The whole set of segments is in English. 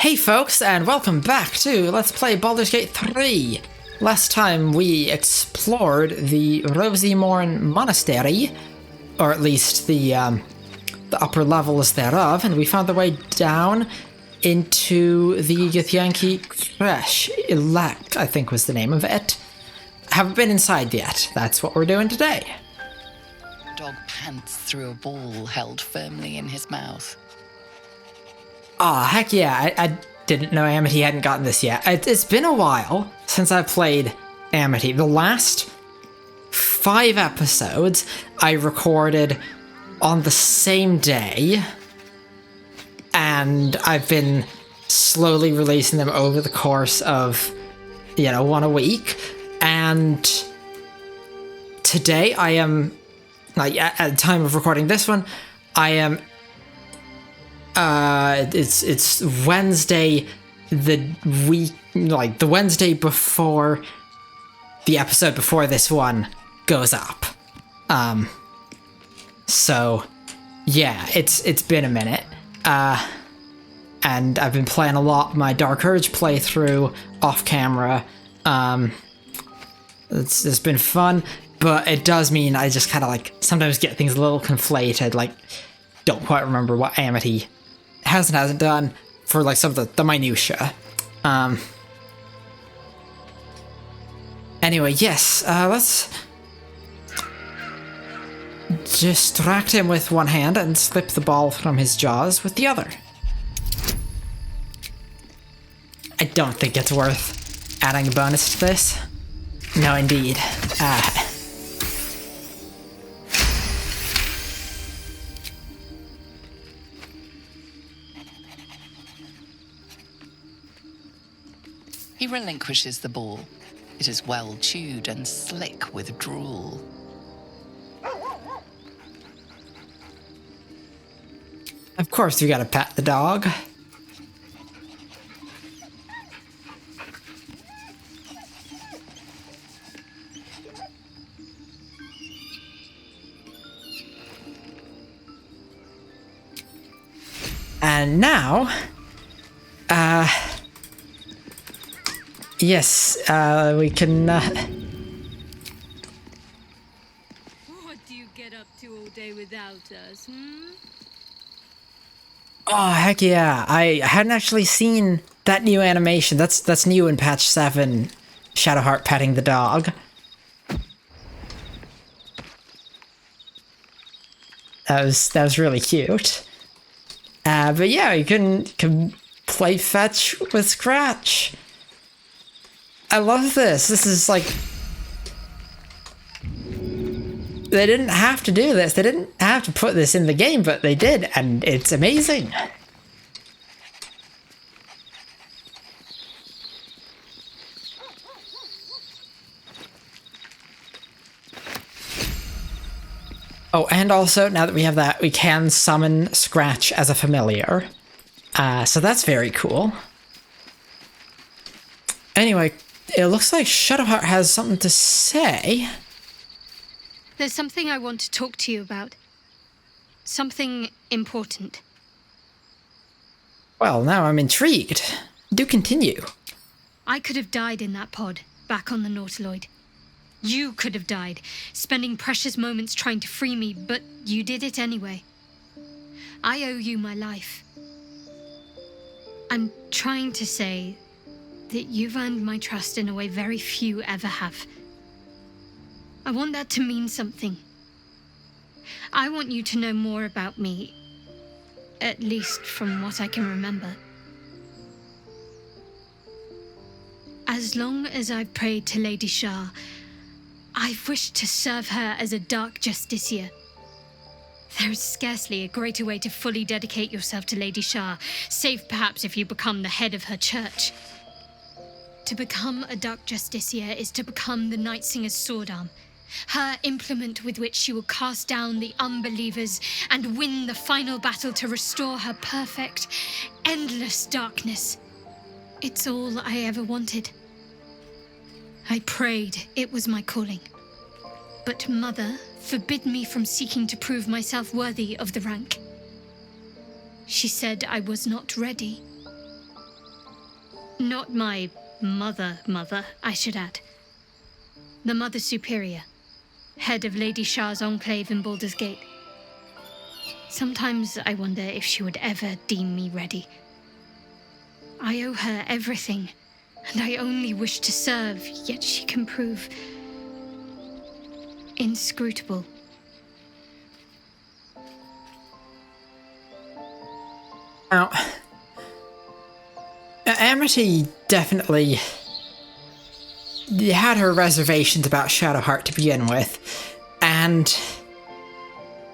Hey folks, and welcome back to Let's Play Baldur's Gate 3! Last time we explored the Rosymorn Monastery, or at least the upper levels thereof, and we found the way down into the Githyanki Creche. Elect, I think was the name of it. Haven't been inside yet. That's what we're doing today. Dog pants through a ball held firmly in his mouth. Aw, heck yeah, I didn't know Amity hadn't gotten this yet. It's been a while since I've played Amity. The last 5 episodes I recorded on the same day, and I've been slowly releasing them over the course of, one a week. And today I am, at the time of recording this one, I am it's Wednesday, the Wednesday before the episode before this one goes up. So yeah, it's been a minute. And I've been playing a lot my Dark Urge playthrough off camera. It's been fun, but it does mean I just kind of sometimes get things a little conflated, don't quite remember what Amity hasn't done for some of the minutiae. Anyway, yes, let's distract him with one hand and slip the ball from his jaws with the other. I don't think it's worth adding a bonus to this. No, indeed. He relinquishes the ball. It is well chewed and slick with drool. Of course you gotta pat the dog. And now, yes, we can, What do you get up to all day without us, Oh, heck yeah. I hadn't actually seen that new animation. That's new in patch 7, Shadowheart petting the dog. That was really cute. But yeah, you can play fetch with Creche. I love this. This is they didn't have to do this. They didn't have to put this in the game, but they did, and it's amazing. Oh, and also, now that we have that, we can summon Scratch as a familiar. So that's very cool. Anyway, it looks like Shadowheart has something to say. There's something I want to talk to you about. Something important. Well, now I'm intrigued. Do continue. I could have died in that pod, back on the Nautiloid. You could have died, spending precious moments trying to free me, but you did it anyway. I owe you my life. I'm trying to say that you've earned my trust in a way very few ever have. I want that to mean something. I want you to know more about me, at least from what I can remember. As long as I've prayed to Lady Shah, I've wished to serve her as a dark justiciar. There is scarcely a greater way to fully dedicate yourself to Lady Shah, save perhaps if you become the head of her church. To become a dark justiciar is to become the Night Singer's sword arm, her implement with which she will cast down the unbelievers and win the final battle to restore her perfect, endless darkness. It's all I ever wanted. I prayed it was my calling. But Mother forbid me from seeking to prove myself worthy of the rank. She said I was not ready. Not my mother, I should add. The Mother Superior, head of Lady Shah's enclave in Baldur's Gate. Sometimes I wonder if she would ever deem me ready. I owe her everything, and I only wish to serve, yet she can prove inscrutable. Now, Amity definitely had her reservations about Shadowheart to begin with, and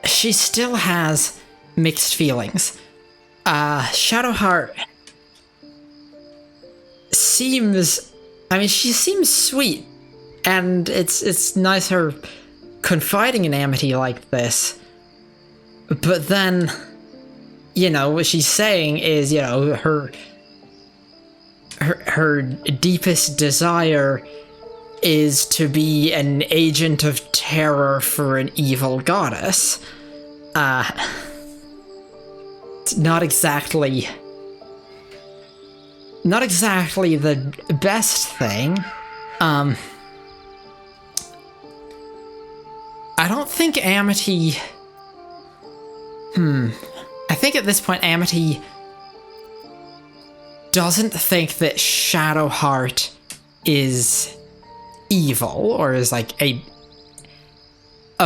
she still has mixed feelings. Shadowheart seems... I mean, she seems sweet, and it's nice her confiding in Amity like this, but then, you know, what she's saying is, you know, her deepest desire is to be an agent of terror for an evil goddess. It's not exactly the best thing. I don't think Amity... I think at this point Amity doesn't think that Shadowheart is evil or is like a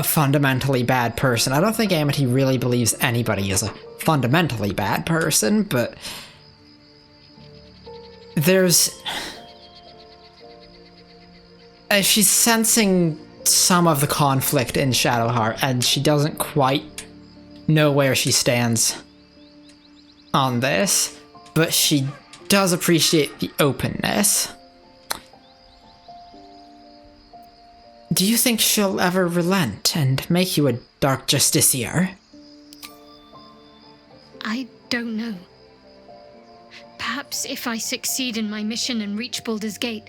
fundamentally bad person. I don't think Amity really believes anybody is a fundamentally bad person, but there's... she's sensing some of the conflict in Shadowheart, and she doesn't quite know where she stands on this, but she does appreciate the openness. Do you think she'll ever relent and make you a Dark Justiciar? I don't know. Perhaps if I succeed in my mission and reach Baldur's Gate.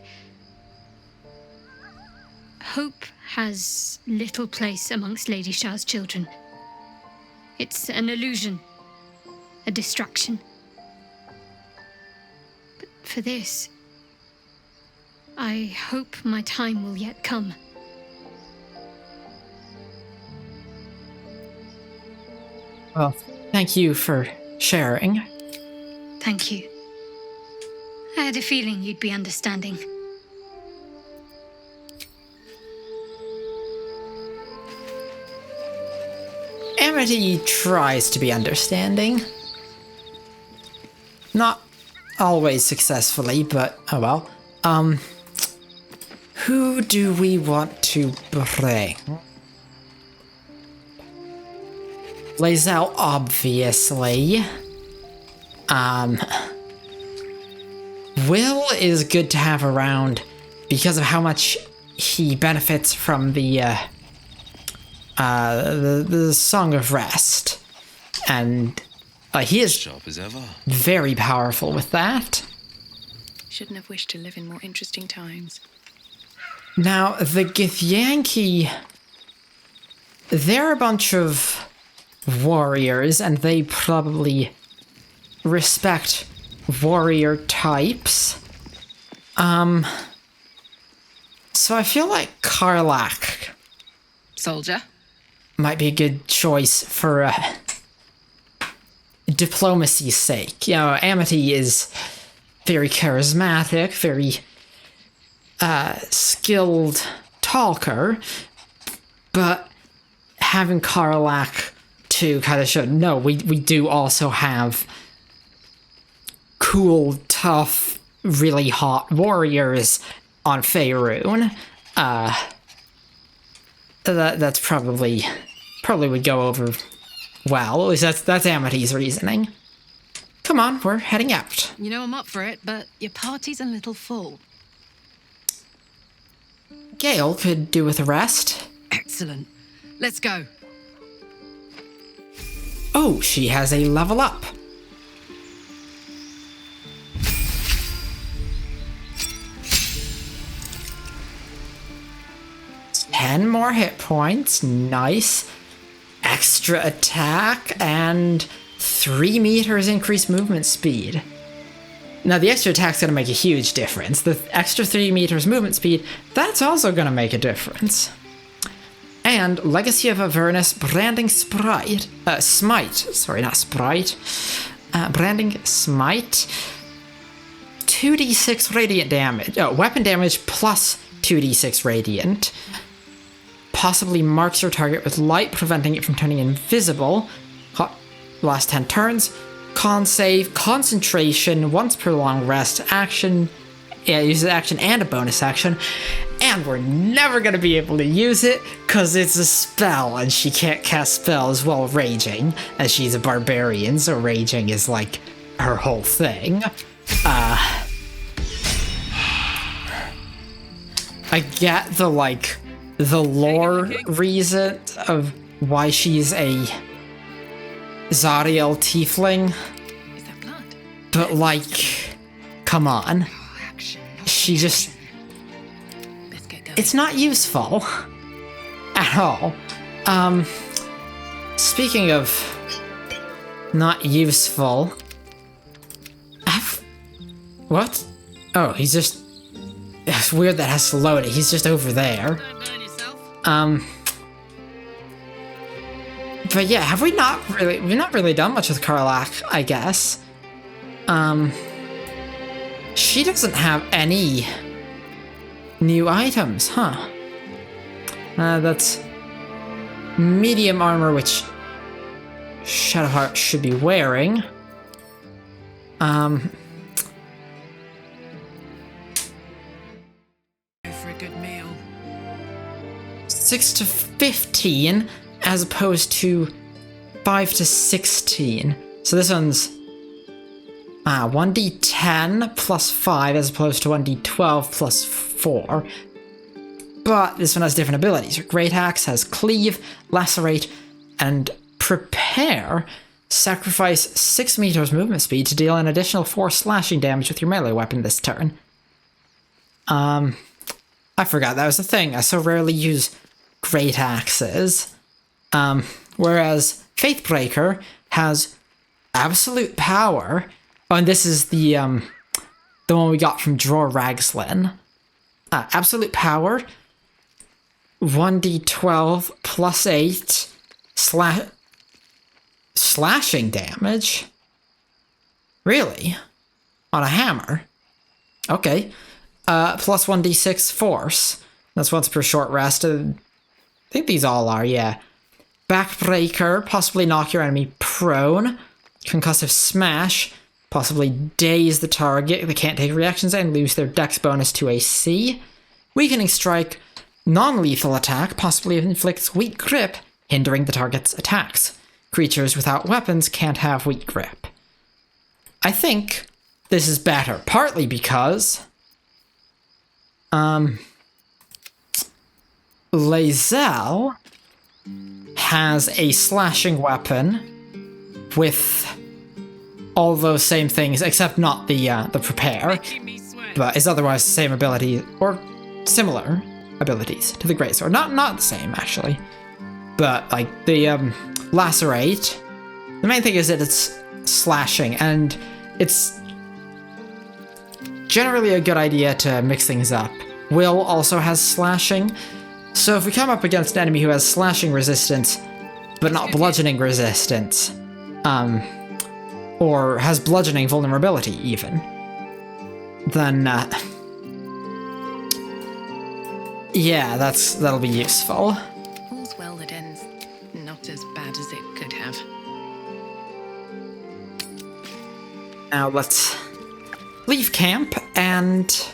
Hope has little place amongst Lady Shah's children. It's an illusion, a distraction. But for this, I hope my time will yet come. Well, thank you for sharing. Thank you. I had a feeling you'd be understanding. Amity tries to be understanding. Not always successfully, but oh well. Who do we want to bring? Lae'zel, obviously. Will is good to have around because of how much he benefits from the Song of Rest, and he is sharp as ever. Very powerful with that. Shouldn't have wished to live in more interesting times. Now, the Githyanki, they're a bunch of warriors, and they probably respect warrior types. So I feel like Karlach Soldier. might be a good choice for diplomacy's sake. You know, Amity is very charismatic, very skilled talker, but having Karlach to kind of show, no, we do also have cool, tough, really hot warriors on Faerun. That's probably would go over well. At least that's Amity's reasoning. Come on, we're heading out. You know I'm up for it, but your party's a little full. Gale could do with a rest. Excellent. Let's go. Oh, she has a level up. Ten more hit points, nice. Extra attack and 3 meters increased movement speed. Now, the extra attack's going to make a huge difference. The extra 3 meters movement speed, that's also going to make a difference. And Legacy of Avernus Branding Smite. Sorry, not Sprite. Branding Smite. 2d6 radiant damage. Oh, weapon damage plus 2d6 radiant. Possibly marks your target with light, preventing it from turning invisible. Last 10 turns. Con save, concentration, once per long rest, action. Yeah, uses action and a bonus action. And we're never going to be able to use it because it's a spell and she can't cast spells while raging, as she's a barbarian, so raging is like her whole thing. I get the lore reason of why she's a Zariel Tiefling. Is that blood? But come on. She just... Let's get going. It's not useful. At all. Speaking of not useful... What? Oh, he's just... It's weird that has to load it. He's just over there. But yeah, have we not really... We've not really done much with Karlach, I guess. She doesn't have any new items, huh? That's medium armor, which Shadowheart should be wearing. Go for a good meal. 6 to 15 as opposed to 5 to 16. So this one's 1d10 plus 5 as opposed to 1d12 plus 4. But this one has different abilities. Your Great Axe has Cleave, Lacerate, and Prepare. Sacrifice 6 meters movement speed to deal an additional 4 slashing damage with your melee weapon this turn. I forgot that was a thing. I so rarely use Great Axes. Whereas Faithbreaker has Absolute Power. Oh, and this is the one we got from Dror Ragslin. Absolute Power, 1d12 plus 8 slashing damage. Really? On a hammer? Okay. Plus 1d6 force. That's once per short rest. I think these all are, yeah. Backbreaker, possibly knock your enemy prone. Concussive Smash, possibly daze the target. They can't take reactions and lose their dex bonus to AC. Weakening Strike, non-lethal attack, possibly inflicts weak grip, hindering the target's attacks. Creatures without weapons can't have weak grip. I think this is better, partly because Lae'zel has a slashing weapon with all those same things, except not the prepare, but is otherwise the same ability or similar abilities to the greatsword. Not the same actually, but like the lacerate. The main thing is that it's slashing, and it's generally a good idea to mix things up. Will also has slashing, so if we come up against an enemy who has slashing resistance, but not bludgeoning resistance, or has bludgeoning vulnerability even, then yeah, that'll be useful. All's well that ends not as bad as it could have. Now let's leave camp and...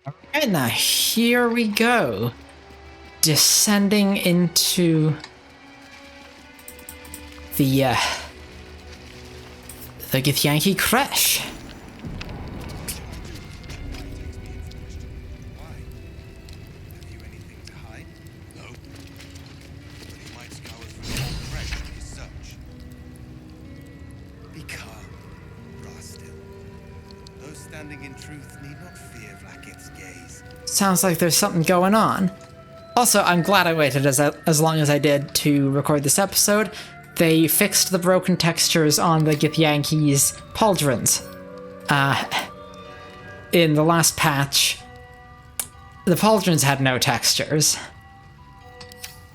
Alright, now here we go. Descending into the Githyanki Creche. Sounds like there's something going on. Also, I'm glad I waited as long as I did to record this episode. they fixed the broken textures on the Githyanki's pauldrons. In the last patch, the pauldrons had no textures.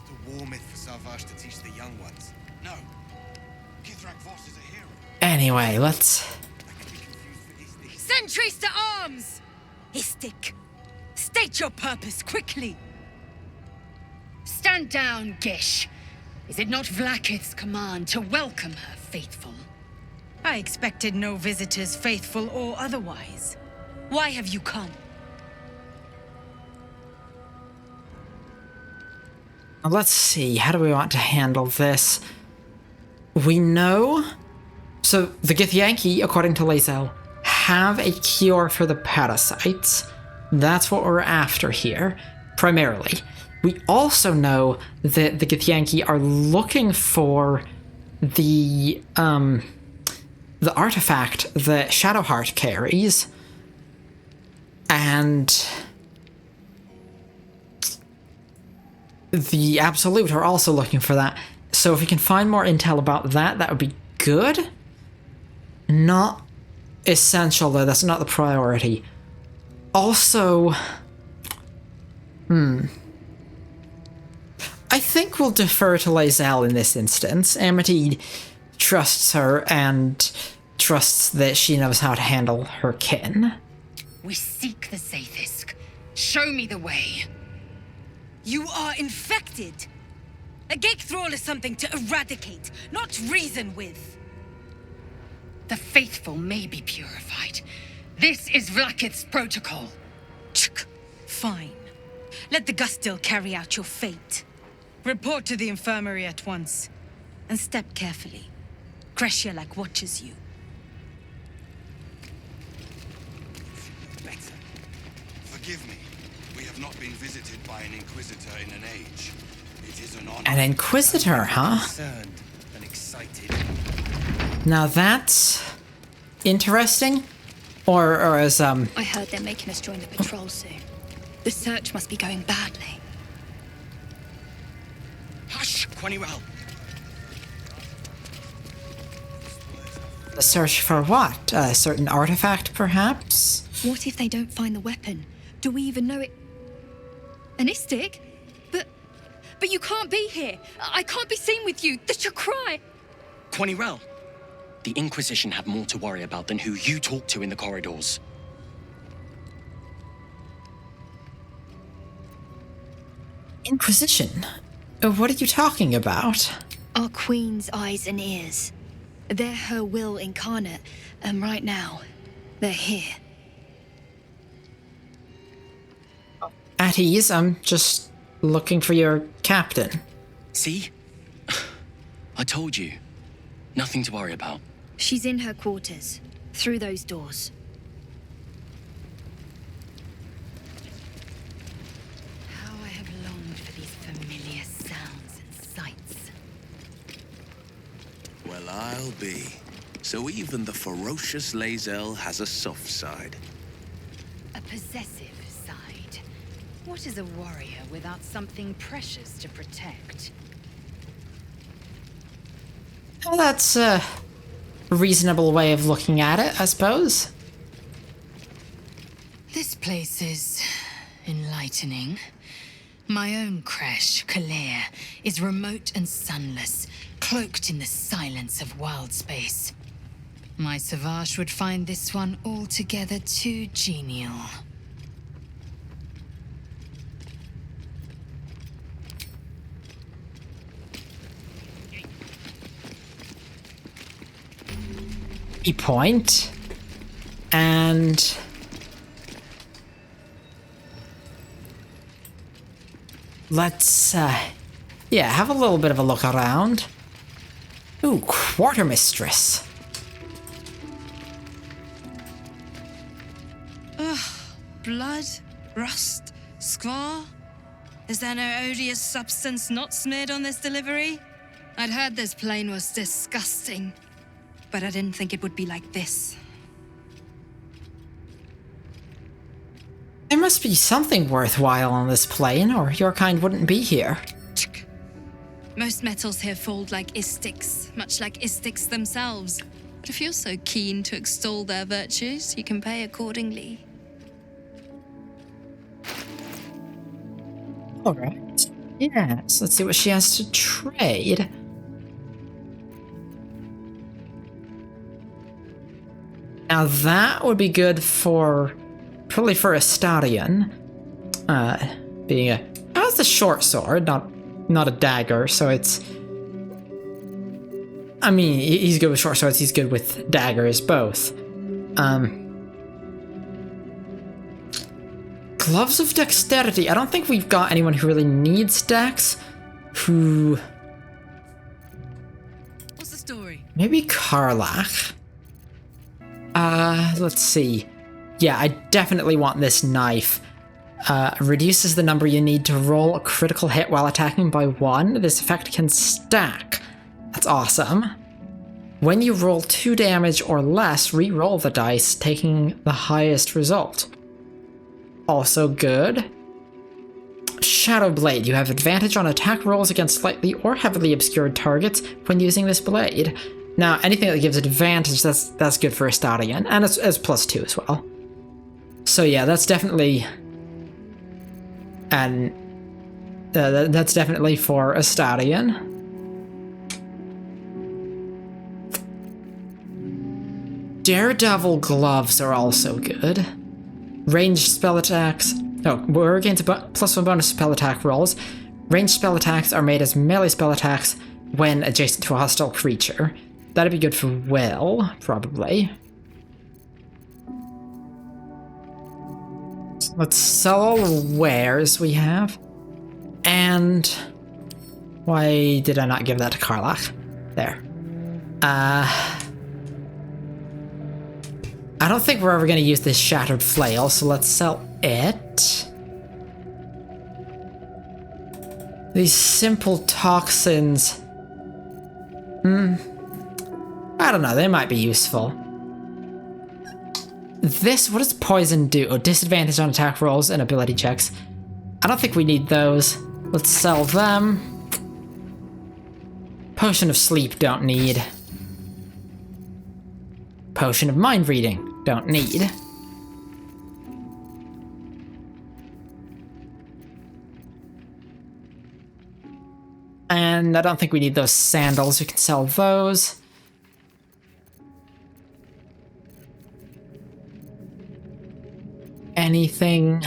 The war myth for Savage to teach the young ones. No. Githrak Voss is a hero. Anyway, let's... Sentries to arms! Istik, state your purpose quickly. Stand down, Gish. Is it not Vlaakith's command to welcome her faithful? I expected no visitors, faithful or otherwise. Why have you come? Let's see, how do we want to handle this? We know... So, the Githyanki, according to Lae'zel, have a cure for the parasites. That's what we're after here, primarily. We also know that the Githyanki are looking for the artifact that Shadowheart carries, and the Absolute are also looking for that. So if we can find more intel about that, that would be good. Not essential, though. That's not the priority. Also, I think we'll defer to Lae'zel in this instance. Amity trusts her and trusts that she knows how to handle her kin. We seek the Sathisk. Show me the way. You are infected. A Gake Thrall is something to eradicate, not reason with. The faithful may be purified. This is Vlaakith's protocol. Fine. Let the Gustil carry out your fate. Report to the infirmary at once. And step carefully. Creche like watches you. Better. Forgive me. We have not been visited by an Inquisitor in an age. It is an honor. An Inquisitor, huh? Concerned and excited. Now that's interesting. Or as, I heard they're making us join the patrol soon. The search must be going badly. Hush, Quanirel. a search for what? A certain artifact, perhaps? What if they don't find the weapon? Do we even know it? An Istik? But you can't be here. I can't be seen with you. The Chakrai. Quanirel, the Inquisition have more to worry about than who you talk to in the corridors. Inquisition? What are you talking about? Our Queen's eyes and ears. They're her will incarnate, and right now, they're here. At ease, I'm just looking for your captain. See? I told you. Nothing to worry about. She's in her quarters, through those doors. How I have longed for these familiar sounds and sights. Well, I'll be. So even the ferocious Lae'zel has a soft side. A possessive side. What is a warrior without something precious to protect? Well, that's a reasonable way of looking at it, I suppose. This place is enlightening. My own creche, Calais, is remote and sunless, cloaked in the silence of wild space. My Savage would find this one altogether too genial. A point. And let's yeah, have a little bit of a look around. Ooh, quartermistress. Blood? Rust? Squar? Is there no odious substance not smeared on this delivery? I'd heard this plane was disgusting, but I didn't think it would be like this. There must be something worthwhile on this plane, or your kind wouldn't be here. Most metals here fold like istics, much like istics themselves. But if you're so keen to extol their virtues, you can pay accordingly. Alright. Yes, let's see what she has to trade. Now that would be good for, probably for a Stadion. Being a, oh, it's a short sword, not a dagger, so it's, I mean, he's good with short swords, he's good with daggers, both. Gloves of Dexterity. I don't think we've got anyone who really needs dex. Who... What's the story? Maybe Karlach. Let's see. Yeah, I definitely want this knife. Reduces the number you need to roll a critical hit while attacking by 1. This effect can stack. That's awesome. When you roll 2 damage or less, re-roll the dice, taking the highest result. Also good. Shadow Blade. You have advantage on attack rolls against slightly or heavily obscured targets when using this blade. Now, anything that gives advantage, that's good for a Stadion, and it's +2 as well. So yeah, that's definitely... And that's definitely for a Stadion. Daredevil gloves are also good. Ranged spell attacks. Oh, we're against a +1 bonus spell attack rolls. Ranged spell attacks are made as melee spell attacks when adjacent to a hostile creature. That'd be good for Will, probably. So let's sell all the wares we have. And why did I not give that to Karlach? There. I don't think we're ever going to use this shattered flail, so let's sell it. These simple toxins. I don't know, they might be useful. This, what does poison do? Oh, disadvantage on attack rolls and ability checks. I don't think we need those. Let's sell them. Potion of sleep, don't need. Potion of mind reading, don't need. And I don't think we need those sandals, we can sell those. Anything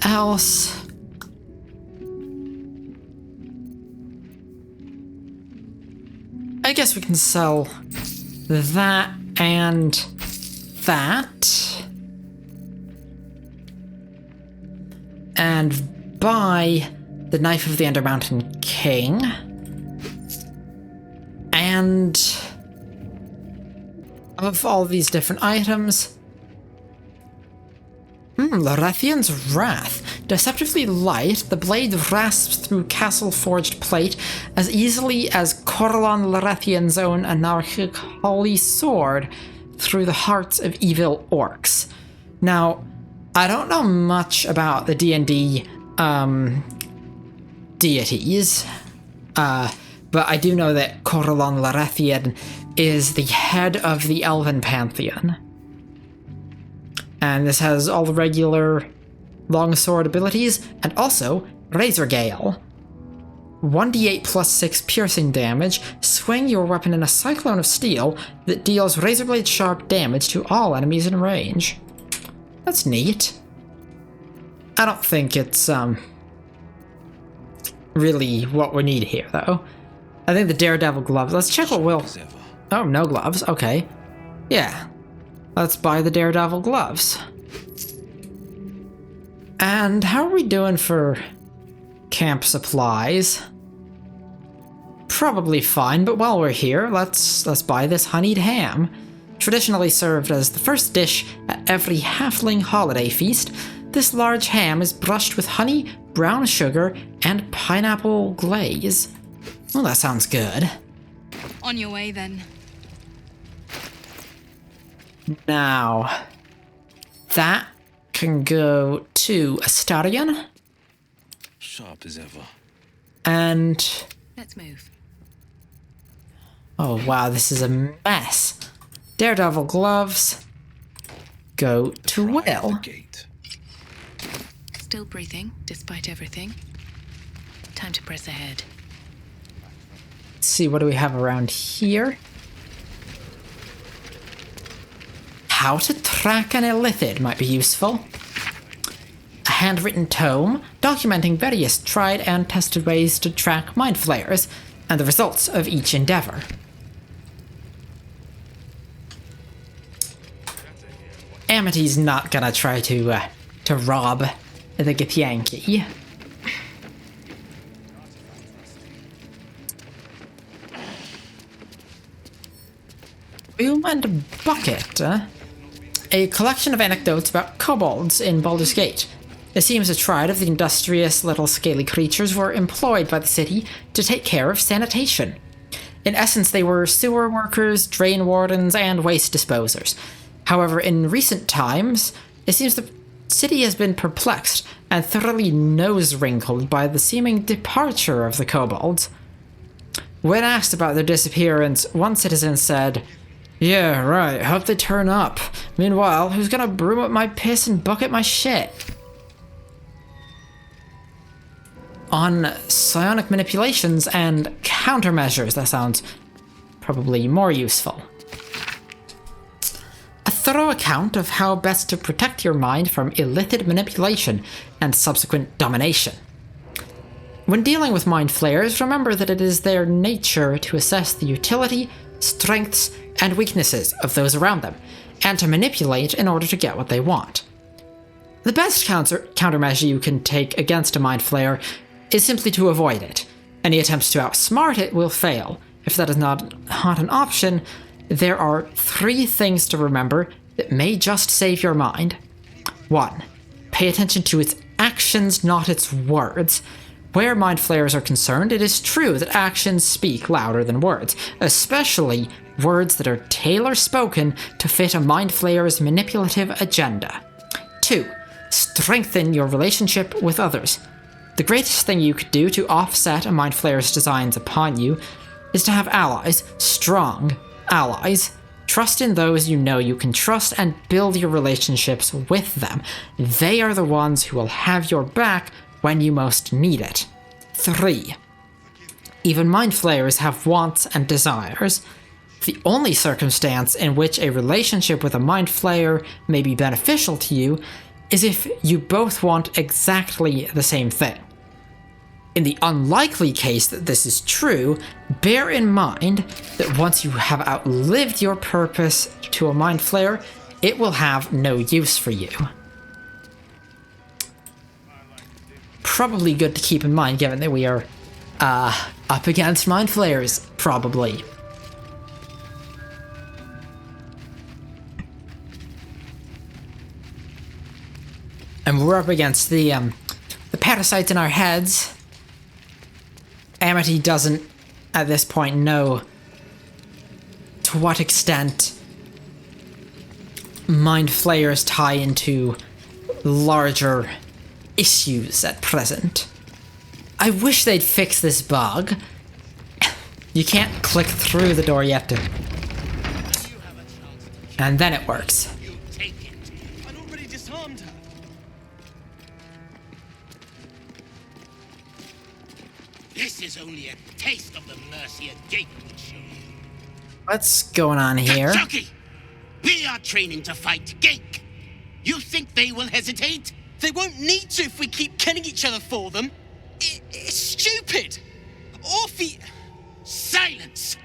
else? I guess we can sell that and that. And buy the Knife of the Undermountain King. And of all these different items, Lorethian's Wrath. Deceptively light, the blade rasps through castle-forged plate as easily as Corlon Lorethian's own anarchic holy sword through the hearts of evil orcs. Now, I don't know much about the D&D deities, but I do know that Corlon Lorethian is the head of the Elven Pantheon. And this has all the regular longsword abilities, and also Razor Gale. 1d8 plus 6 piercing damage, swing your weapon in a cyclone of steel that deals razorblade sharp damage to all enemies in range. That's neat. I don't think it's, really what we need here, though. I think the Daredevil gloves, let's check what will... Oh, no gloves, okay. Yeah. Let's buy the Daredevil gloves. And how are we doing for camp supplies? Probably fine, but while we're here, let's buy this honeyed ham. Traditionally served as the first dish at every halfling holiday feast, this large ham is brushed with honey, brown sugar, and pineapple glaze. Well, that sounds good. On your way, then. Now, that can go to Astarion. Sharp as ever. And... Let's move. oh wow, this is a mess. Daredevil gloves. Go to Will. Gate. Still breathing, despite everything. Time to press ahead. Let's see, what do we have around here? How to track an illithid might be useful. A handwritten tome documenting various tried and tested ways to track mind flayers and the results of each endeavor. Amity's not gonna try to rob the Githyanki. And Bucket, a collection of anecdotes about kobolds in Baldur's Gate. It seems a tribe of the industrious little scaly creatures were employed by the city to take care of sanitation. In essence, they were sewer workers, drain wardens, and waste disposers. However, in recent times, it seems the city has been perplexed and thoroughly nose-wrinkled by the seeming departure of the kobolds. When asked about their disappearance, one citizen said, "Yeah, right, hope they turn up. Meanwhile, who's gonna broom up my piss and bucket my shit?" On psionic manipulations and countermeasures, that sounds probably more useful. A thorough account of how best to protect your mind from illithid manipulation and subsequent domination. When dealing with mind flayers, remember that it is their nature to assess the utility, strengths, and weaknesses of those around them, and to manipulate in order to get what they want. The best countermeasure you can take against a mind flayer is simply to avoid it. Any attempts to outsmart it will fail. If that is not an option, there are 3 things to remember that may just save your mind. 1. Pay attention to its actions, not its words. Where mind flayers are concerned, it is true that actions speak louder than words, especially words that are tailor-spoken to fit a mind flayer's manipulative agenda. 2. Strengthen your relationship with others. The greatest thing you could do to offset a mind flayer's designs upon you is to have allies, strong allies. Trust in those you know you can trust and build your relationships with them. They are the ones who will have your back when you most need it. 3. Even mind flayers have wants and desires. The only circumstance in which a relationship with a mind flayer may be beneficial to you is if you both want exactly the same thing. In the unlikely case that this is true, bear in mind that once you have outlived your purpose to a mind flayer, it will have no use for you. Probably good to keep in mind given that we are up against mind flayers, probably. And we're up against the parasites in our heads. Amity doesn't, at this point, know to what extent mind flayers tie into larger issues at present. I wish they'd fix this bug. You can't click through the door yet, and then it works. You take it. I'd already disarmed her. This is only a taste of the mercy a gate would show you. What's going on here? Githyanki! We are training to fight Gake. You think they will hesitate? They won't need to if we keep killing each other for them. It's stupid. Orphe... Silence!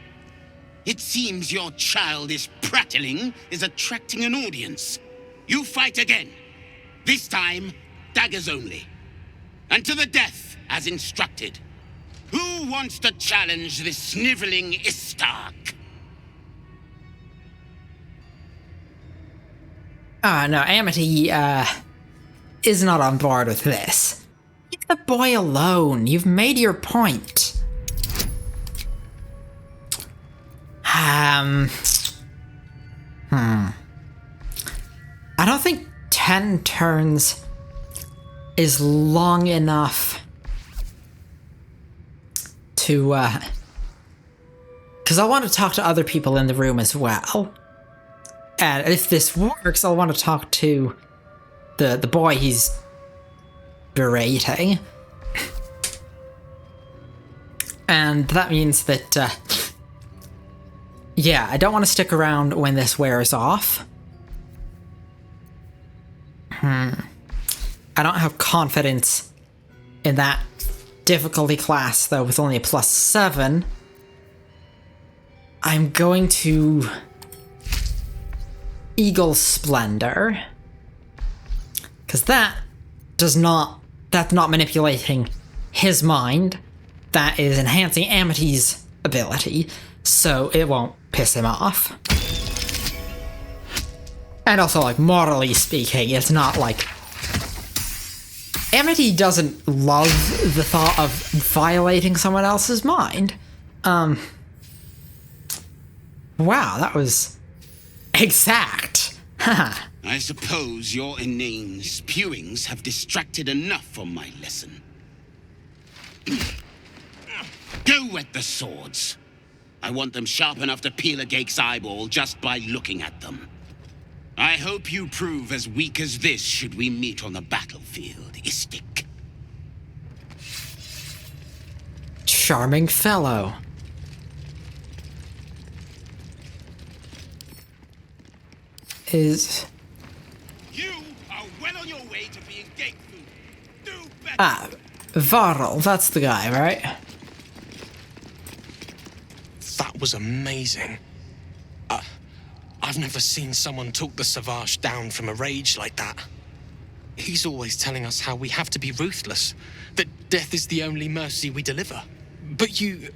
It seems your childish prattling is attracting an audience. You fight again. This time, daggers only. And to the death, as instructed. Who wants to challenge this sniveling Istark? No, Amity, is not on board with this. Leave the boy alone. You've made your point. I don't think 10 turns is long enough to, because I want to talk to other people in the room as well. And if this works, I'll want to talk to the boy he's berating. And that means that, yeah, I don't want to stick around when this wears off. I don't have confidence in that difficulty class, though, with only a +7. I'm going to Eagle Splendor. Because that's not manipulating his mind. That is enhancing Amity's ability, so it won't piss him off. And also, like, morally speaking, it's not like... Amity doesn't love the thought of violating someone else's mind. Wow, that was exact. Haha. I suppose your inane spewings have distracted enough from my lesson. Go wet the swords. I want them sharp enough to peel a geek's eyeball just by looking at them. I hope you prove as weak as this should we meet on the battlefield, Istik. Charming fellow. You are well on your way to being geek food. Do better. Ah, Varl, that's the guy, right? That was amazing. I've never seen someone talk the Savage down from a rage like that. He's always telling us how we have to be ruthless, that death is the only mercy we deliver. But you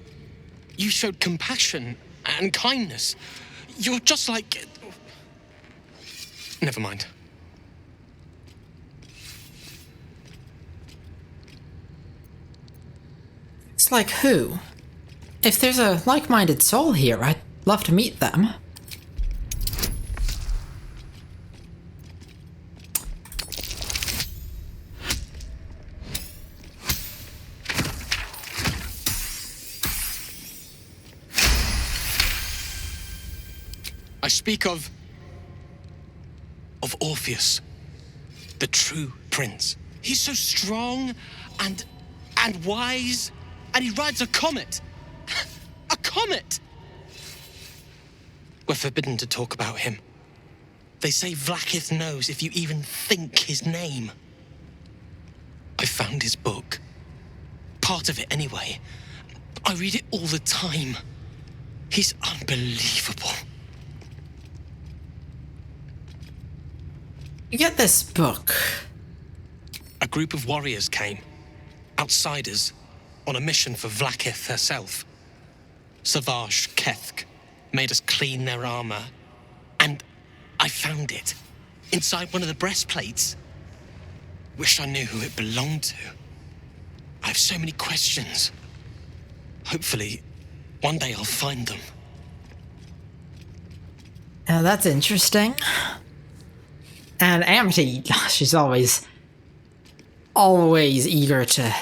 showed compassion and kindness. You're just like... Never mind. It's like who? If there's a like-minded soul here, I'd love to meet them. I speak of Orpheus, the true prince. He's so strong and wise, and he rides a comet. A comet! We're forbidden to talk about him. They say Vlaakith knows if you even think his name. I found his book. Part of it, anyway. I read it all the time. He's unbelievable. You get this book. A group of warriors came. Outsiders. On a mission for Vlaakith herself. Savage Kethk made us clean their armor. And I found it. Inside one of the breastplates. Wish I knew who it belonged to. I have so many questions. Hopefully, one day I'll find them. Now that's interesting. And Amity, she's always eager to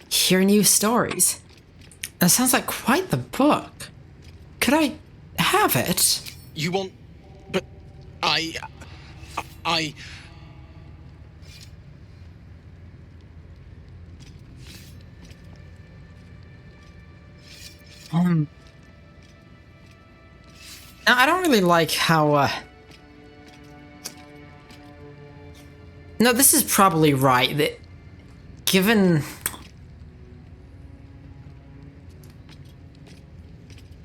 hear new stories. That sounds like quite the book. Could I have it? You want... but I... Now, I don't really like how, No, this is probably right, that given...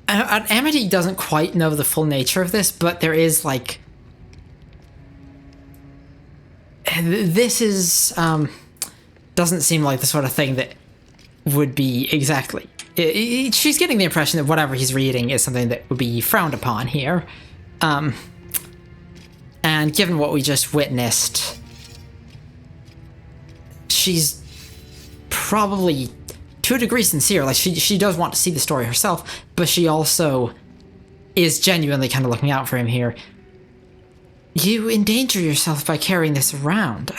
Amity doesn't quite know the full nature of this, but there is, like... This is, doesn't seem like the sort of thing that would be exactly... She's getting the impression that whatever he's reading is something that would be frowned upon here. And given what we just witnessed... She's probably, to a degree, sincere. Like, she does want to see the story herself, but she also is genuinely kind of looking out for him here. You endanger yourself by carrying this around.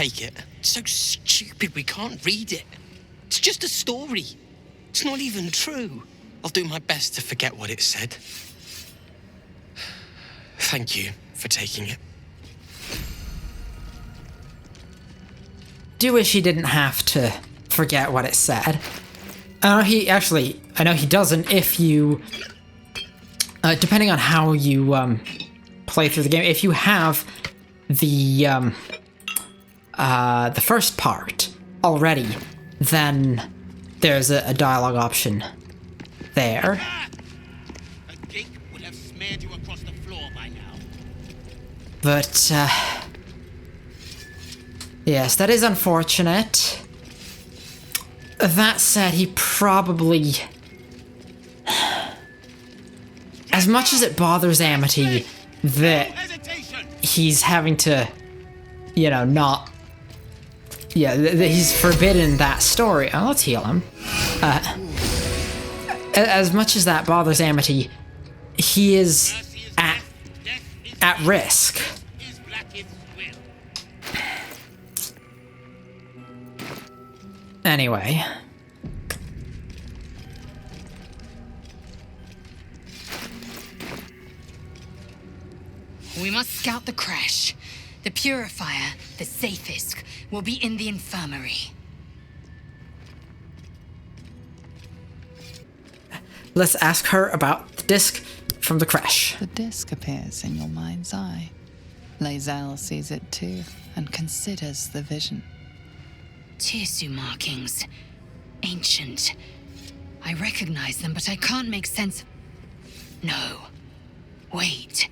take it. It's so stupid we can't read it. It's just a story. It's not even true. I'll do my best to forget what it said. Thank you for taking it. Do wish he didn't have to forget what it said. I know he doesn't if you, depending on how you play through the game, if you have the first part already, then there's a dialogue option there. A gig would have smeared you across the floor by now. But, yes, that is unfortunate. That said, he probably... As much as it bothers Amity that he's having to, you know, not... Yeah, that he's forbidden that story. Oh, let's heal him. As much as that bothers Amity, he is at risk. Anyway. We must scout the Creche. The purifier, the safest, will be in the infirmary. Let's ask her about the disc from the Creche. The disc appears in your mind's eye. Lae'zel sees it too, and considers the vision. Tissue markings. Ancient. I recognize them, but I can't make sense of... No. Wait.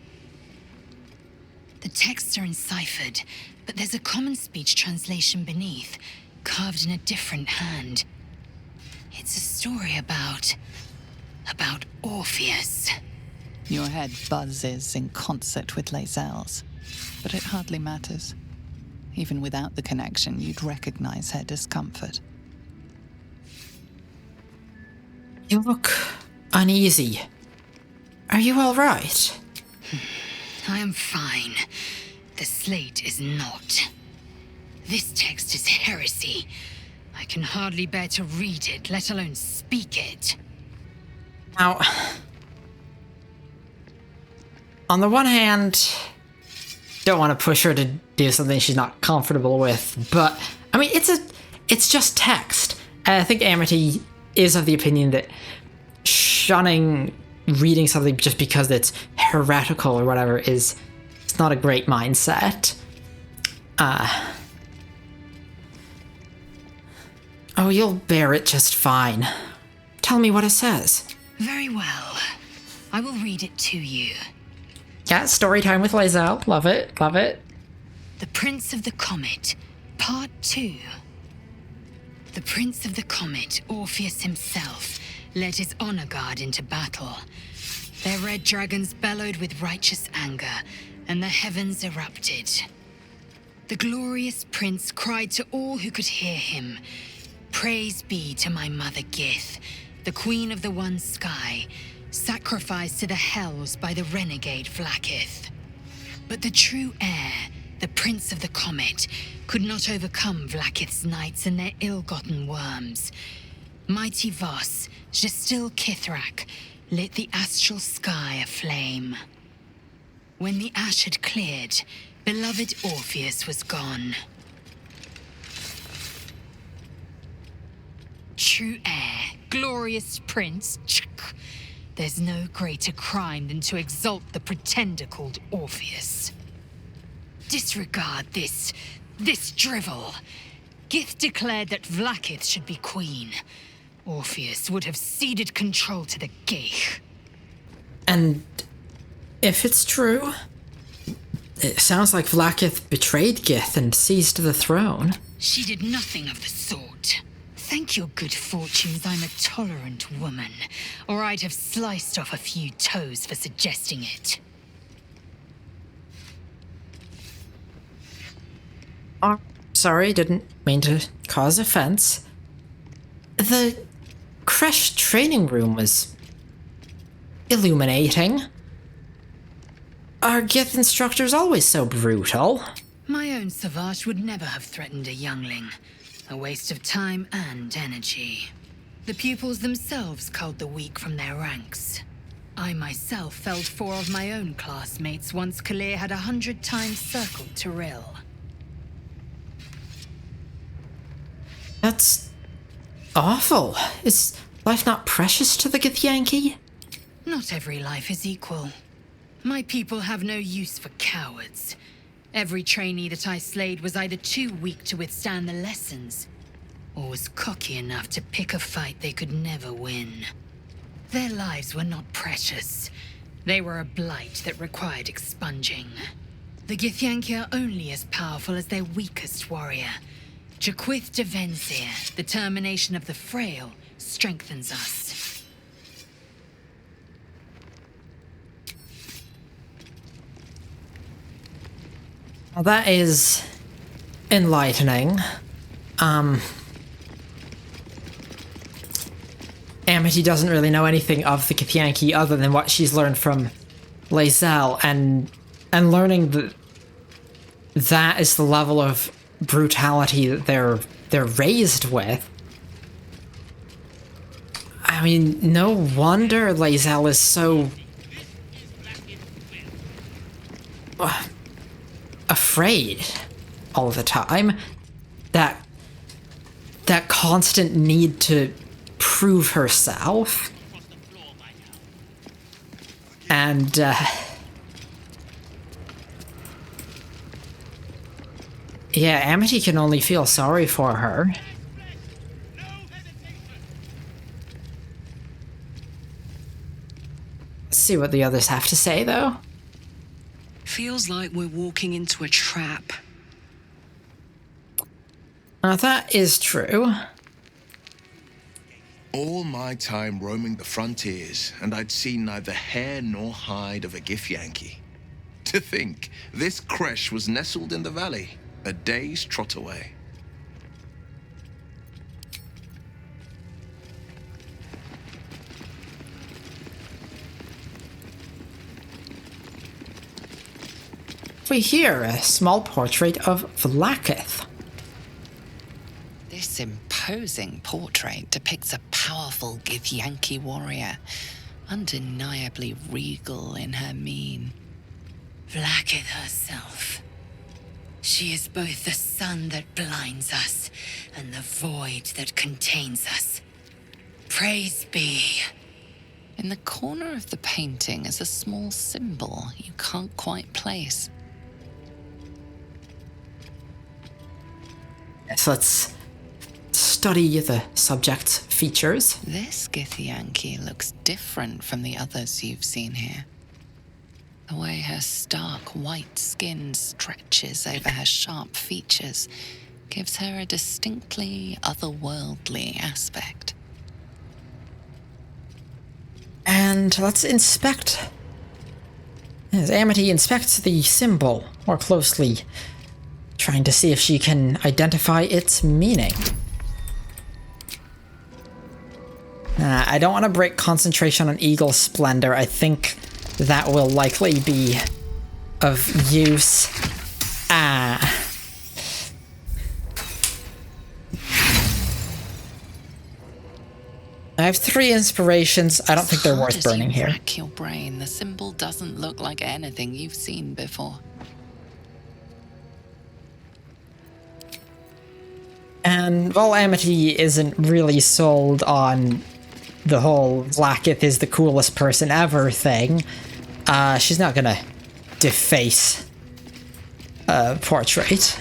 The texts are enciphered, but there's a common speech translation beneath, carved in a different hand. It's a story about Orpheus. Your head buzzes in concert with Lae'zel's, but it hardly matters. Even without the connection, you'd recognize her discomfort. You look uneasy. Are you all right? I am fine. The slate is not. This text is heresy. I can hardly bear to read it, let alone speak it. Now, on the one hand, don't want to push her to do something she's not comfortable with, but I mean, it's just text. And I think Amity is of the opinion that shunning reading something just because it's heretical or whatever it's not a great mindset. Oh, you'll bear it just fine. Tell me what it says. Very well. I will read it to you. Yeah, story time with Lae'zel. Love it, love it. The Prince of the Comet, Part 2. The Prince of the Comet, Orpheus himself, led his honor guard into battle. Their red dragons bellowed with righteous anger, and the heavens erupted. The glorious prince cried to all who could hear him, "Praise be to my mother Gith, the queen of the one sky, sacrificed to the hells by the renegade Vlaakith." But the true heir, the Prince of the Comet, could not overcome Vlaakith's knights and their ill-gotten worms. Mighty Voss, Gestil Kithrak, lit the astral sky aflame. When the ash had cleared, beloved Orpheus was gone. True heir, glorious prince, there's no greater crime than to exalt the pretender called Orpheus. Disregard this drivel. Gith declared that Vlaakith should be queen. Orpheus would have ceded control to the Geich. And if it's true, it sounds like Vlaakith betrayed Gith and seized the throne. She did nothing of the sort. Thank your good fortunes I'm a tolerant woman, or I'd have sliced off a few toes for suggesting it. Oh, sorry, didn't mean to cause offense. The Creche training room was illuminating. Are Gith instructors always so brutal? My own Savage would never have threatened a youngling. A waste of time and energy. The pupils themselves culled the weak from their ranks. I myself felled 4 of my own classmates once Kaleer had 100 times circled Tyrell. That's awful. Is life not precious to the Githyanki? Not every life is equal. My people have no use for cowards. Every trainee that I slayed was either too weak to withstand the lessons, or was cocky enough to pick a fight they could never win. Their lives were not precious. They were a blight that required expunging. The Githyanki are only as powerful as their weakest warrior. Jaquith de Venzir, the termination of the frail, strengthens us. Well, that is enlightening. Amity doesn't really know anything of the Githyanki other than what she's learned from Lae'zel, and learning that that is the level of brutality that they're raised with. I mean, no wonder Lae'zel is so afraid all the time. That constant need to prove herself. And yeah, Amity can only feel sorry for her. Let's see what the others have to say, though. Feels like we're walking into a trap. Now, that is true. All my time roaming the frontiers, and I'd seen neither hair nor hide of a Githyanki. To think, this Creche was nestled in the valley, a day's trot away. We hear a small portrait of Vlaakith. This imposing portrait depicts a powerful Githyanki warrior, undeniably regal in her mien. Vlaakith herself. She is both the sun that blinds us and the void that contains us. Praise be. In the corner of the painting is a small symbol you can't quite place. Yes, let's study the subject's features. This Githyanki looks different from the others you've seen here. The way her stark white skin stretches over her sharp features gives her a distinctly otherworldly aspect. And let's inspect. As Amity inspects the symbol more closely, trying to see if she can identify its meaning. I don't want to break concentration on Eagle Splendor. I think that will likely be of use. I have 3 inspirations. I don't think they're worth burning here. Rack your brain. The symbol doesn't look like anything you've seen before. And while Amity isn't really sold on the whole Vlaakith is the coolest person ever thing, she's not gonna deface a portrait.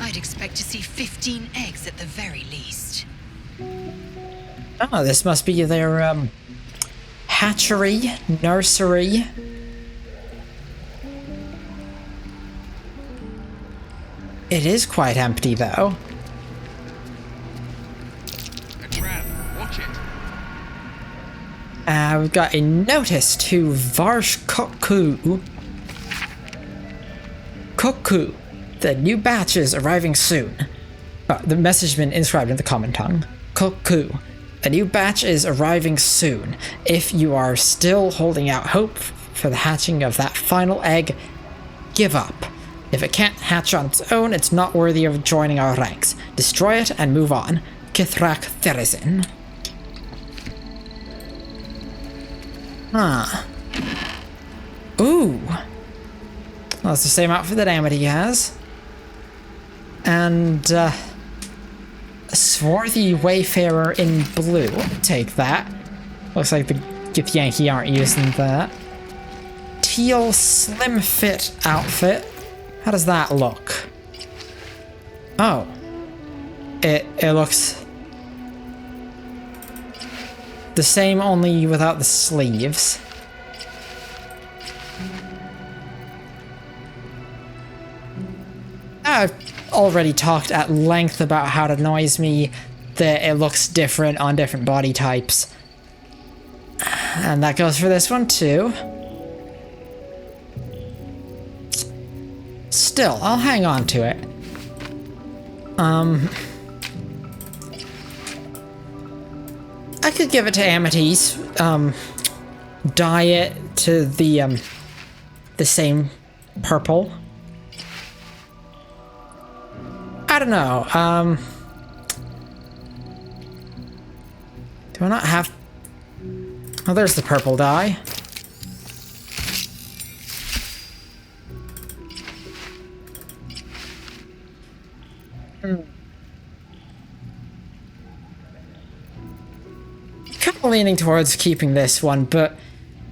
I'd expect to see 15 eggs at the very least. Oh, this must be their hatchery, nursery. It is quite empty, though. A trap. Watch it. We've got a notice to Varsh Koku. Koku. The new batch is arriving soon. The message has been inscribed in the common tongue. A new batch is arriving soon. If you are still holding out hope for the hatching of that final egg, give up. If it can't hatch on its own, it's not worthy of joining our ranks. Destroy it and move on. Kithrak Therizin. Huh. Ooh. Well, that's the same outfit that Amity has. And, a swarthy wayfarer in blue. Take that. Looks like the Githyanki aren't using that. Teal slim fit outfit. How does that look? Oh. It looks the same, only without the sleeves. I've already talked at length about how it annoys me that it looks different on different body types. And that goes for this one too. Still, I'll hang on to it. I could give it to Amity's, dye it to the same purple. I don't know, do I not have... Oh, there's the purple dye. Kind of leaning towards keeping this one, but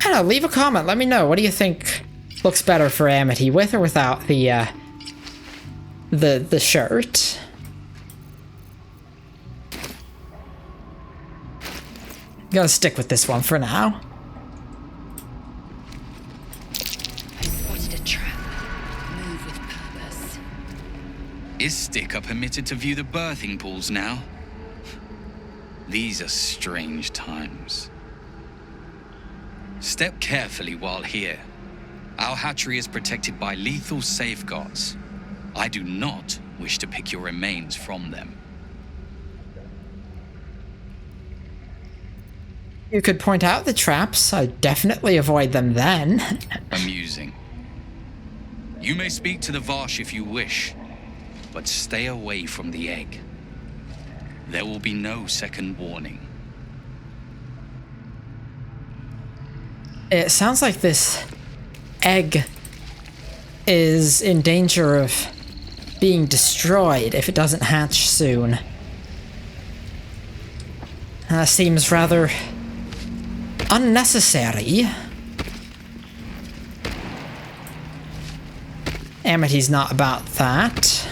I don't know, leave a comment, let me know. What do you think looks better for Amity, with or without the shirt? Gotta stick with this one for now. I spotted a trap. Move with purpose. Is Sticker permitted to view the birthing pools now? These are strange times. Step carefully while here. Our hatchery is protected by lethal safeguards. I do not wish to pick your remains from them. You could point out the traps. I'd definitely avoid them then. Amusing. You may speak to the Varsh if you wish, but stay away from the egg. There will be no second warning. It sounds like this egg is in danger of being destroyed if it doesn't hatch soon. Seems rather unnecessary. Amity's not about that.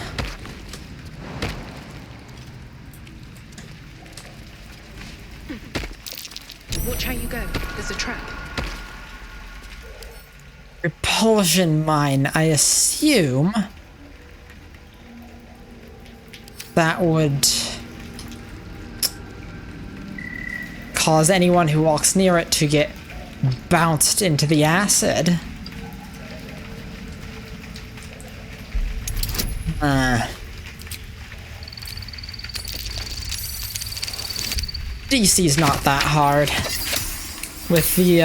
Watch how you go. There's a trap. Repulsion mine, I assume that would cause anyone who walks near it to get bounced into the acid. DC's not that hard. With the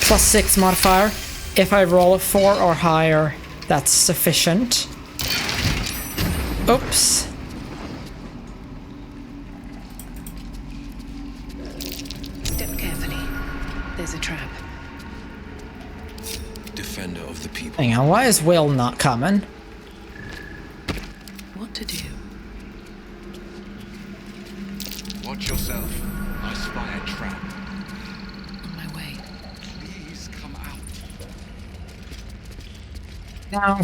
+6 modifier, if I roll a 4 or higher, that's sufficient. Oops. Step carefully. There's a trap. Defender of the people. Hang on, why is Will not coming? What to do? Watch yourself. I spy a trap. On my way. Please come out. Now...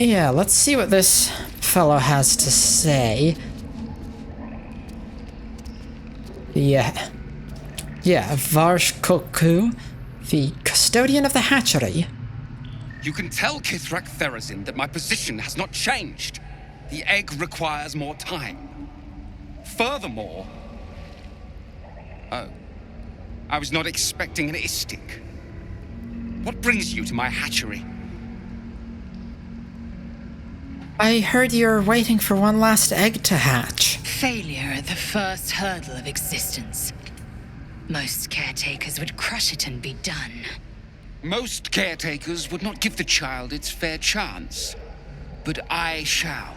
Yeah, let's see what this fellow has to say. Yeah, Varsh Koku, the custodian of the hatchery. You can tell Kithrak Therizin that my position has not changed. The egg requires more time. Furthermore... Oh. I was not expecting an istik. What brings you to my hatchery? I heard you're waiting for one last egg to hatch. Failure at the first hurdle of existence. Most caretakers would crush it and be done. Most caretakers would not give the child its fair chance. But I shall.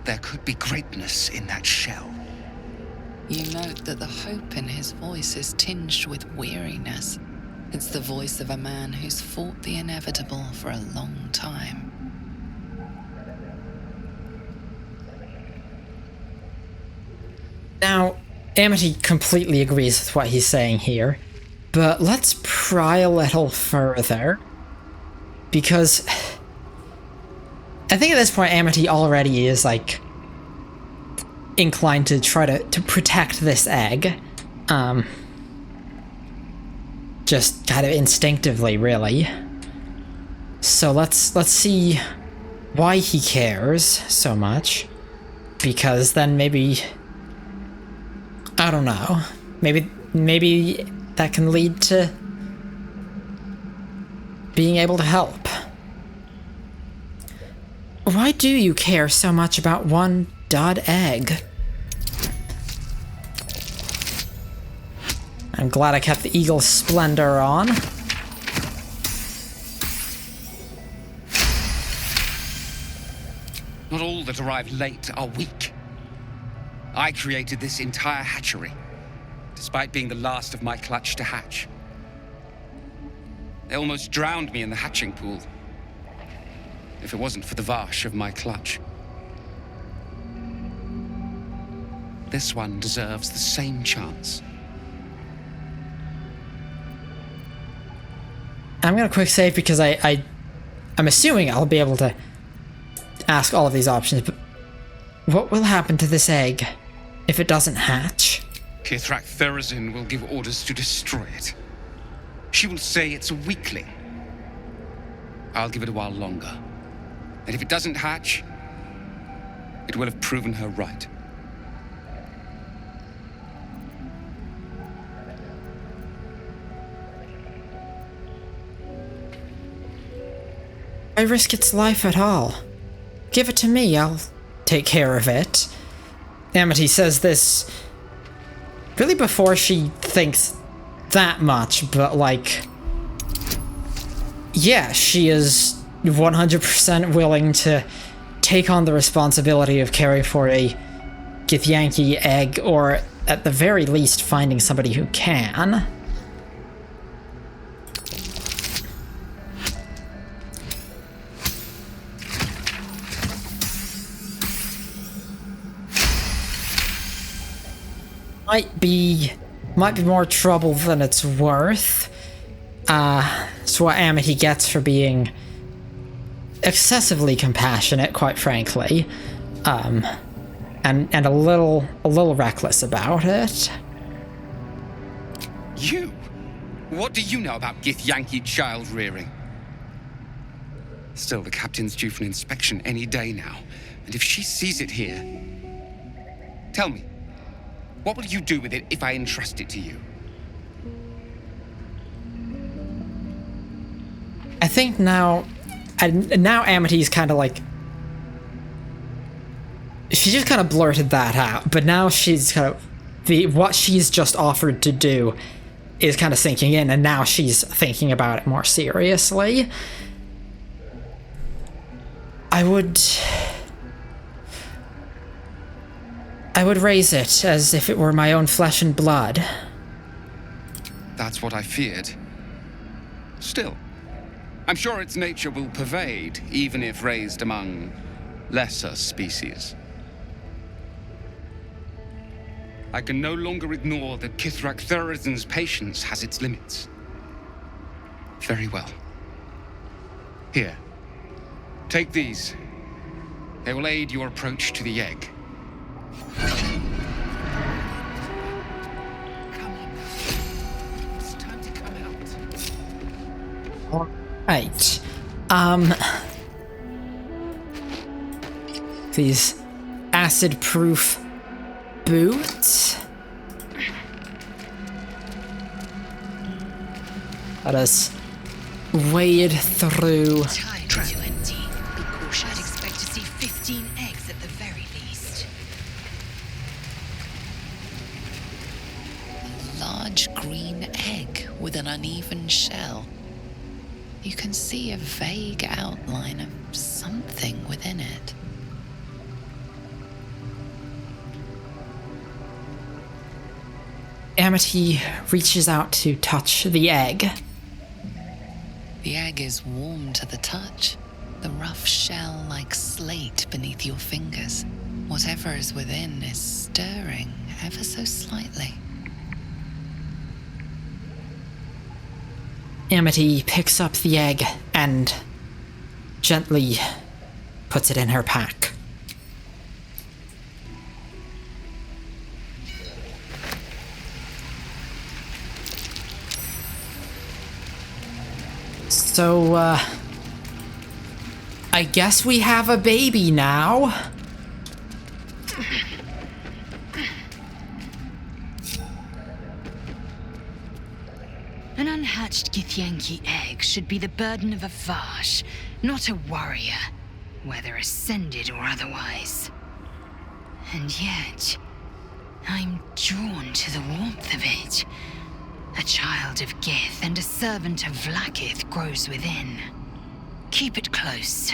There could be greatness in that shell. You note that the hope in his voice is tinged with weariness. It's the voice of a man who's fought the inevitable for a long time. Now, Amity completely agrees with what he's saying here, but let's pry a little further, because I think at this point Amity already is, like, inclined to try to protect this egg. Just kind of instinctively, really. So let's see why he cares so much, because then maybe, I don't know, maybe that can lead to being able to help. Why do you care so much about one dud egg? I'm glad I kept the Eagle's Splendor on. Not all that arrive late are weak. I created this entire hatchery, despite being the last of my clutch to hatch. They almost drowned me in the hatching pool, if it wasn't for the varsh of my clutch. This one deserves the same chance. I'm gonna quick save because I'm assuming I'll be able to ask all of these options, but what will happen to this egg if it doesn't hatch? Kithrak Therazin will give orders to destroy it. She will say it's a weakling. I'll give it a while longer. And if it doesn't hatch, it will have proven her right. Why risk its life at all? Give it to me, I'll take care of it. Amity says this really before she thinks that much, but like, yeah, she is 100% willing to take on the responsibility of caring for a Githyanki egg, or at the very least finding somebody who can. Might be more trouble than it's worth. It's what Amity gets for being excessively compassionate, quite frankly, and a little reckless about it. You? What do you know about Githyanki child rearing? Still, the captain's due for an inspection any day now, and if she sees it here, tell me. What will you do with it if I entrust it to you? I think now Amity's kind of like, she just kind of blurted that out, but now she's kind of, what she's just offered to do is kind of sinking in, and now she's thinking about it more seriously. I would raise it as if it were my own flesh and blood. That's what I feared. Still, I'm sure its nature will pervade, even if raised among lesser species. I can no longer ignore that Kithrak Therazin's patience has its limits. Very well. Here, take these. They will aid your approach to the egg. Right. These acid-proof boots. Let us wade through. Time to empty. Be cautious. I'd expect to see 15 eggs at the very least. A with an uneven shell. You can see a vague outline of something within it. Amity reaches out to touch the egg. The egg is warm to the touch, the rough shell like slate beneath your fingers. Whatever is within is stirring ever so slightly. Amity picks up the egg and gently puts it in her pack. So, I guess we have a baby now. An unhatched Githyanki egg should be the burden of a Vash, not a warrior, whether ascended or otherwise. And yet, I'm drawn to the warmth of it. A child of Gith and a servant of Vlaakith grows within. Keep it close.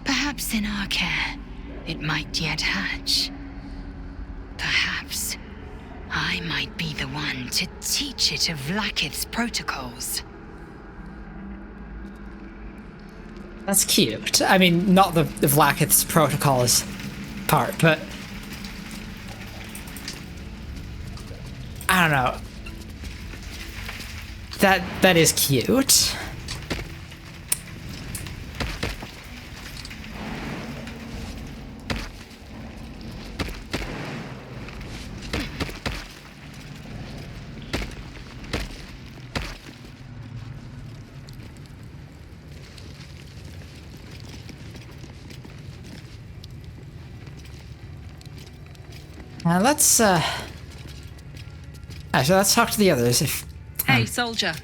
Perhaps in our care, it might yet hatch. Perhaps I might be the one to teach it of Vlaakith's protocols. That's cute. I mean, not the Vlaakith's protocols part, but I don't know. That is cute. Let's actually, let's talk to the others. If Hey, soldier.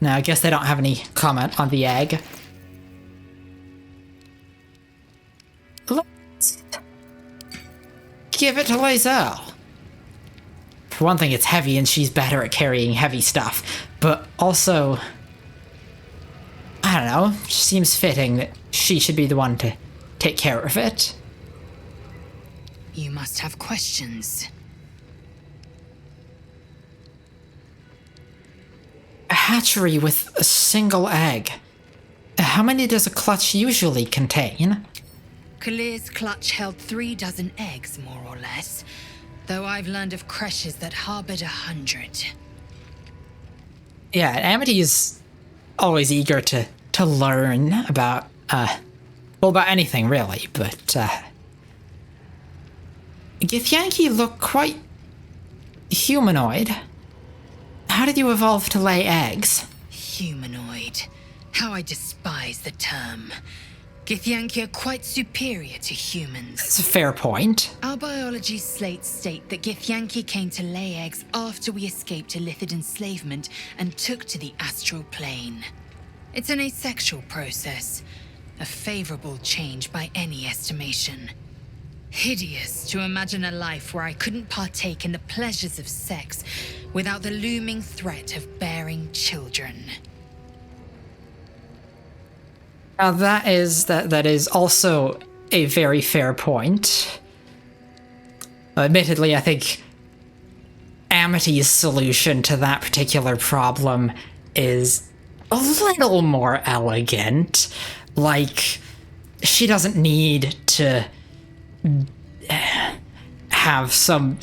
now, I guess they don't have any comment on the egg. Let's give it to Lae'zel. For one thing, it's heavy and she's better at carrying heavy stuff, but also, I don't know, it seems fitting that she should be the one to take care of it. You must have questions. A hatchery with a single egg. How many does a clutch usually contain? Kalir's clutch held 3 dozen eggs, more or less, though I've learned of creches that harbored 100. Yeah, Amity is always eager to learn about, well, about anything really, but, Githyanki look quite humanoid. How did you evolve to lay eggs? Humanoid. How I despise the term. Githyanki are quite superior to humans. That's a fair point. Our biology slates state that Githyanki came to lay eggs after we escaped Illithid enslavement and took to the astral plane. It's an asexual process, a favorable change by any estimation. Hideous to imagine a life where I couldn't partake in the pleasures of sex without the looming threat of bearing children. Now that is also a very fair point. Admittedly, I think Amity's solution to that particular problem is a little more elegant. Like, she doesn't need to have some,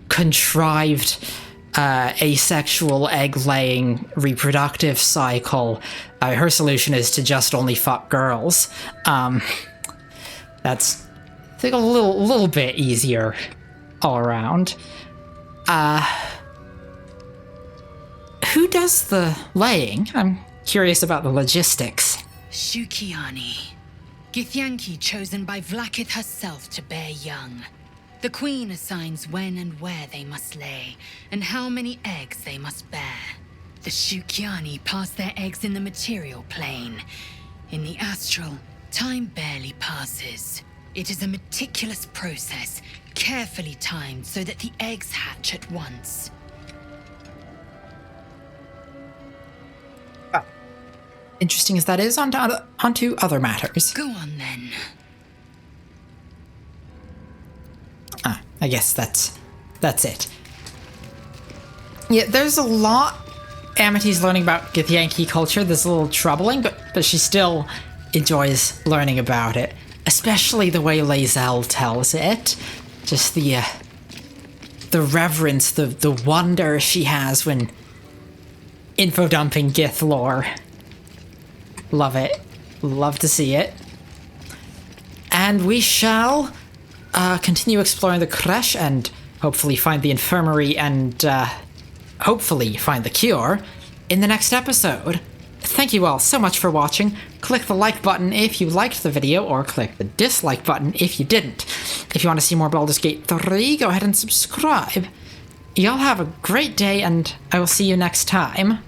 contrived asexual egg-laying reproductive cycle. Her solution is to just only fuck girls. That's, I think, a little bit easier all around. Who does the laying? I'm curious about the logistics. Shukiani. Githyanki chosen by Vlaakith herself to bear young. The Queen assigns when and where they must lay, and how many eggs they must bear. The Shukiani pass their eggs in the material plane. In the astral, time barely passes. It is a meticulous process, carefully timed so that the eggs hatch at once. interesting as that is, onto other matters. Go on then. I guess that's it. Yeah, there's a lot Amity's learning about Githyanki culture that's a little troubling, but she still enjoys learning about it. Especially the way Lae'zel tells it. Just the reverence, the wonder she has when info-dumping Gith lore. Love it. Love to see it. And we shall continue exploring the Creche and hopefully find the infirmary and hopefully find the cure in the next episode. Thank you all so much for watching. Click the like button if you liked the video, or click the dislike button if you didn't. If you want to see more Baldur's Gate 3, go ahead and subscribe. Y'all have a great day, and I will see you next time.